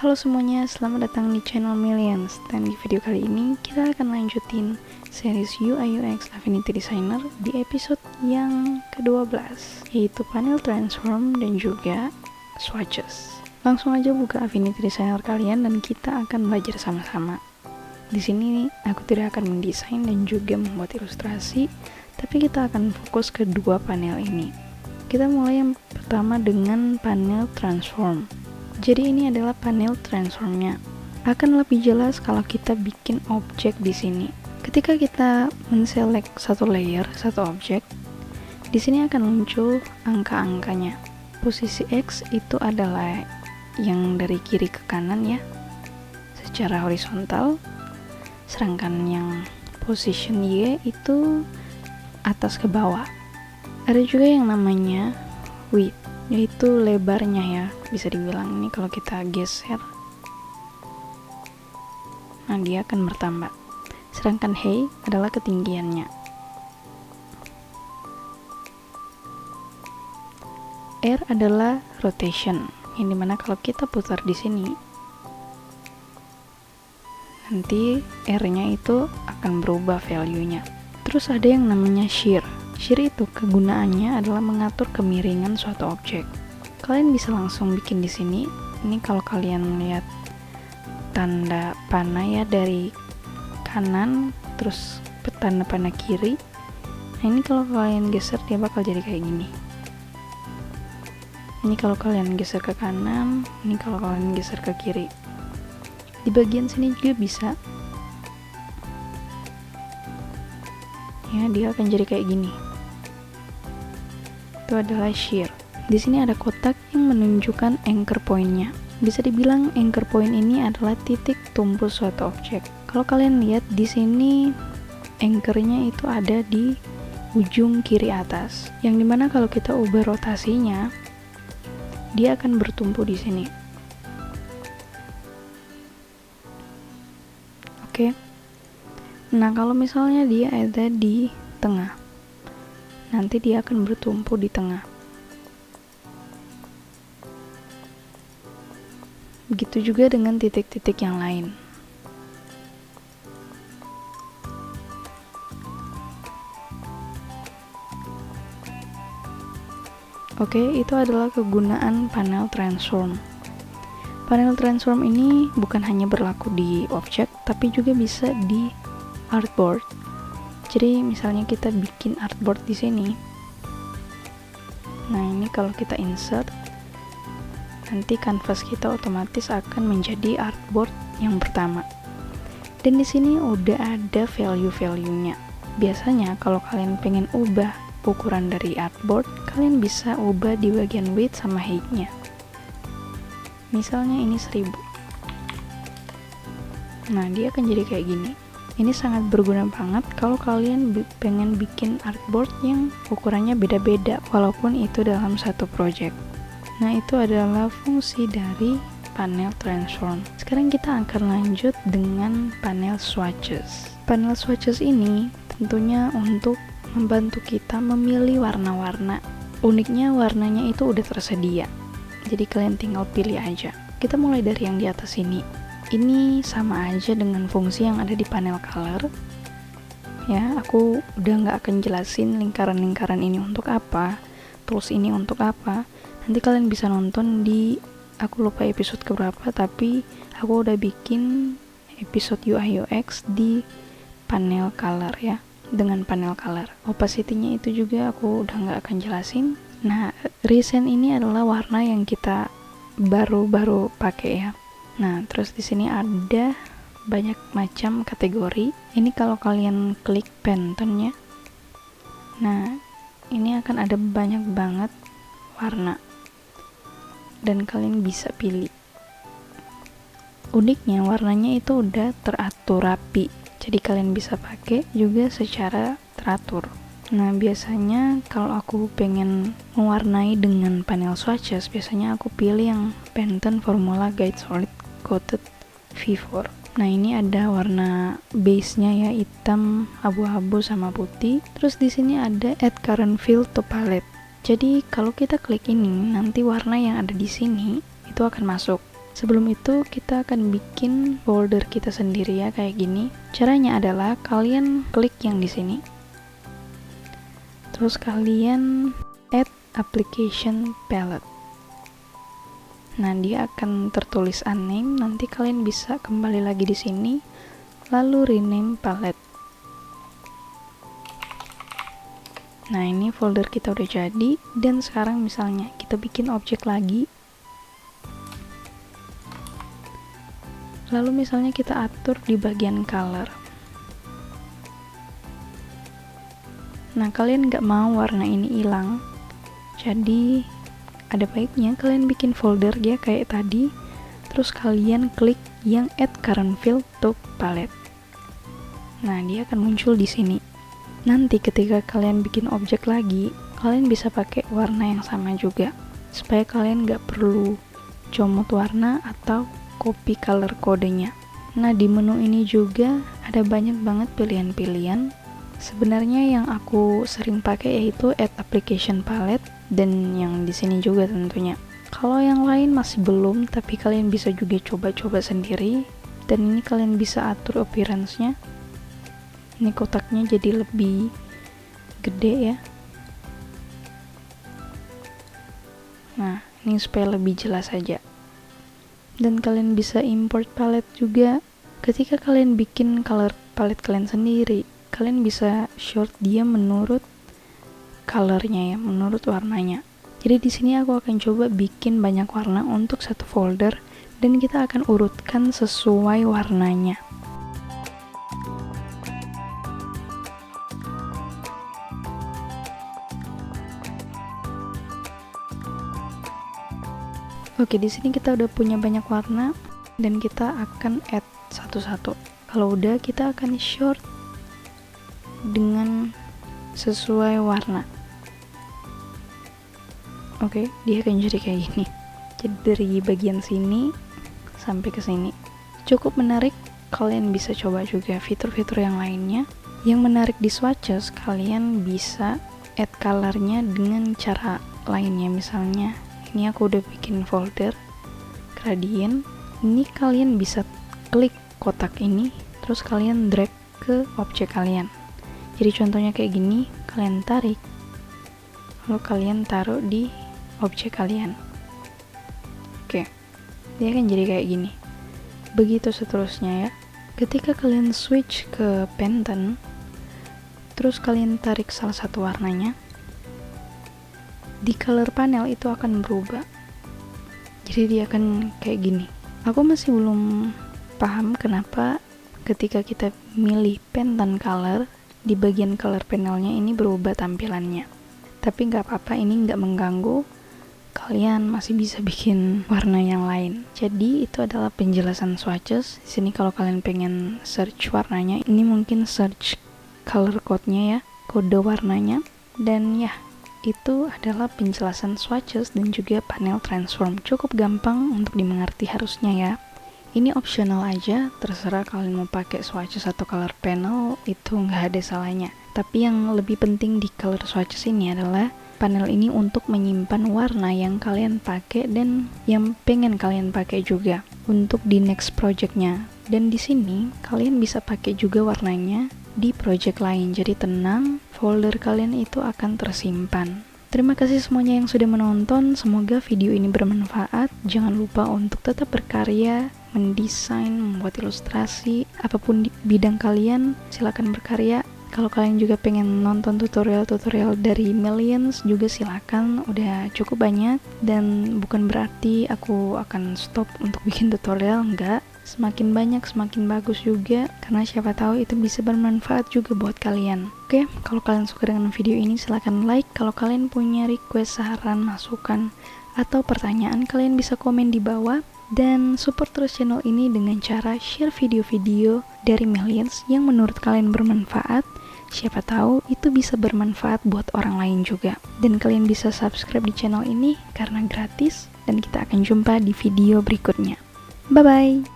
Halo semuanya, selamat datang di channel Millions. Dan di video kali ini kita akan lanjutin series UI UX Affinity Designer di episode yang ke-12, yaitu panel transform dan juga swatches. Langsung aja buka Affinity Designer kalian dan kita akan belajar sama-sama. Di sini aku tidak akan mendesain dan juga membuat ilustrasi, tapi kita akan fokus ke dua panel ini. Kita mulai yang pertama dengan panel transform. Jadi ini adalah panel transformnya. Akan lebih jelas kalau kita bikin objek di sini. Ketika kita menselect satu layer, satu objek, di sini akan muncul angka-angkanya. Posisi X itu adalah yang dari kiri ke kanan ya, secara horizontal. Sedangkan yang position Y itu atas ke bawah. Ada juga yang namanya width, yaitu lebarnya ya, bisa dibilang ini kalau kita geser, nah dia akan bertambah. Sedangkan height adalah ketinggiannya. R adalah rotation, yang dimana kalau kita putar di sini, nanti R-nya itu akan berubah value-nya. Terus ada yang namanya shear. Shear itu kegunaannya adalah mengatur kemiringan suatu objek. Kalian bisa langsung bikin di sini. Ini kalau kalian lihat tanda panah ya dari kanan, terus tanda panah kiri. Nah ini kalau kalian geser dia bakal jadi kayak gini. Ini kalau kalian geser ke kanan, ini kalau kalian geser ke kiri. Di bagian sini juga bisa. Ya, dia akan jadi kayak gini. Itu adalah shear. Di sini ada kotak yang menunjukkan anchor point-nya. Bisa dibilang anchor point ini adalah titik tumpu suatu objek. Kalau kalian lihat di sini anchor-nya itu ada di ujung kiri atas. Yang dimana kalau kita ubah rotasinya, dia akan bertumpu di sini. Oke. Nah, kalau misalnya dia ada di tengah, nanti dia akan bertumpu di tengah. Begitu juga dengan titik-titik yang lain. Oke, itu adalah kegunaan panel transform. Panel transform ini bukan hanya berlaku di objek, tapi juga bisa di artboard. Jadi misalnya kita bikin artboard di sini. Nah, ini kalau kita insert, nanti canvas kita otomatis akan menjadi artboard yang pertama. Dan di sini udah ada value-value-nya. Biasanya kalau kalian pengen ubah ukuran dari artboard, kalian bisa ubah di bagian width sama height-nya. Misalnya ini 1000. Nah, dia akan jadi kayak gini. Ini sangat berguna banget kalau kalian pengen bikin artboard yang ukurannya beda-beda walaupun itu dalam satu project. Nah, itu adalah fungsi dari panel transform. Sekarang kita akan lanjut dengan panel swatches. Panel swatches ini tentunya untuk membantu kita memilih warna-warna. Uniknya warnanya itu udah tersedia. Jadi kalian tinggal pilih aja. Kita mulai dari yang di atas ini. Ini sama aja dengan fungsi yang ada di panel color. Ya, aku udah nggak akan jelasin lingkaran-lingkaran ini untuk apa, tools ini untuk apa. Nanti kalian bisa nonton di, aku lupa episode keberapa, tapi aku udah bikin episode UI UX di panel color ya, dengan panel color. Opacity-nya itu juga aku udah nggak akan jelasin. Nah, recent ini adalah warna yang kita baru-baru pakai ya. Nah, terus di sini ada banyak macam kategori. Ini kalau kalian klik Pantone ya. Nah, ini akan ada banyak banget warna. Dan kalian bisa pilih. Uniknya warnanya itu udah teratur rapi. Jadi kalian bisa pakai juga secara teratur. Nah, biasanya kalau aku pengen mewarnai dengan panel swatches, biasanya aku pilih yang Pantone Formula Guide Solid Coated V4. Nah, ini ada warna base-nya ya, hitam, abu-abu sama putih. Terus di sini ada Add Current Fill to Palette. Jadi kalau kita klik ini, nanti warna yang ada di sini itu akan masuk. Sebelum itu kita akan bikin folder kita sendiri ya, kayak gini. Caranya adalah kalian klik yang di sini. Terus kalian add application palette. Nah, dia akan tertulis unnamed. Nanti kalian bisa kembali lagi di sini, lalu rename palette. Nah, ini folder kita udah jadi. Dan sekarang misalnya kita bikin objek lagi. Lalu misalnya kita atur di bagian color. Nah, kalian nggak mau warna ini hilang, jadi ada baiknya kalian bikin folder ya kayak tadi, terus kalian klik yang add current field to palette. Nah, dia akan muncul di sini. Nanti ketika kalian bikin objek lagi, kalian bisa pakai warna yang sama juga, supaya kalian nggak perlu comot warna atau copy color kodenya. Nah, di menu ini juga ada banyak banget pilihan-pilihan. Sebenarnya yang aku sering pakai yaitu add application palette, dan yang di sini juga tentunya. Kalau yang lain masih belum, tapi kalian bisa juga coba-coba sendiri. Dan ini kalian bisa atur appearance-nya. Ini kotaknya jadi lebih gede ya. Nah, ini supaya lebih jelas aja. Dan kalian bisa import palette juga. Ketika kalian bikin color palette kalian sendiri, kalian bisa sort dia menurut colornya ya, menurut warnanya. Jadi di sini aku akan coba bikin banyak warna untuk satu folder, dan kita akan urutkan sesuai warnanya. Oke, di sini kita udah punya banyak warna dan kita akan add satu-satu. Kalau udah, kita akan sort dengan sesuai warna. Oke, dia akan jadi kayak gini. Jadi dari bagian sini sampai ke sini. Cukup menarik, kalian bisa coba juga fitur-fitur yang lainnya. Yang menarik di swatches, kalian bisa add colornya dengan cara lainnya. Misalnya ini aku udah bikin folder gradient. Ini kalian bisa klik kotak ini, terus kalian drag ke objek kalian. Jadi contohnya kayak gini, kalian tarik, lalu kalian taruh di objek kalian. Oke, dia akan jadi kayak gini. Begitu seterusnya ya. Ketika kalian switch ke Pantone, terus kalian tarik salah satu warnanya, di color panel itu akan berubah. Jadi dia akan kayak gini. Aku masih belum paham kenapa ketika kita milih Pantone color, di bagian color panelnya ini berubah tampilannya. Tapi nggak apa-apa, ini nggak mengganggu. Kalian masih bisa bikin warna yang lain. Jadi itu adalah penjelasan swatches. Di sini kalau kalian pengen search warnanya, ini mungkin search color code-nya ya, kode warnanya. Dan ya, itu adalah penjelasan swatches dan juga panel transform. Cukup gampang untuk dimengerti harusnya ya. Ini optional aja, terserah kalian mau pakai swatches atau color panel, itu nggak ada salahnya. Tapi yang lebih penting di color swatches ini adalah panel ini untuk menyimpan warna yang kalian pakai dan yang pengen kalian pakai juga untuk di next projectnya. Dan di sini kalian bisa pakai juga warnanya di project lain. Jadi tenang, folder kalian itu akan tersimpan. Terima kasih semuanya yang sudah menonton. Semoga video ini bermanfaat. Jangan lupa untuk tetap berkarya, mendesain, membuat ilustrasi, apapun di bidang kalian, silakan berkarya. Kalau kalian juga pengen nonton tutorial-tutorial dari Millions juga silakan, udah cukup banyak. Dan bukan berarti aku akan stop untuk bikin tutorial, enggak. Semakin banyak semakin bagus juga, karena siapa tahu itu bisa bermanfaat juga buat kalian. Oke, kalau kalian suka dengan video ini silahkan like. Kalau kalian punya request, saran, masukan, atau pertanyaan, kalian bisa komen di bawah. Dan support terus channel ini dengan cara share video-video dari Millions yang menurut kalian bermanfaat. Siapa tahu itu bisa bermanfaat buat orang lain juga. Dan kalian bisa subscribe di channel ini karena gratis. Dan kita akan jumpa di video berikutnya. Bye-bye!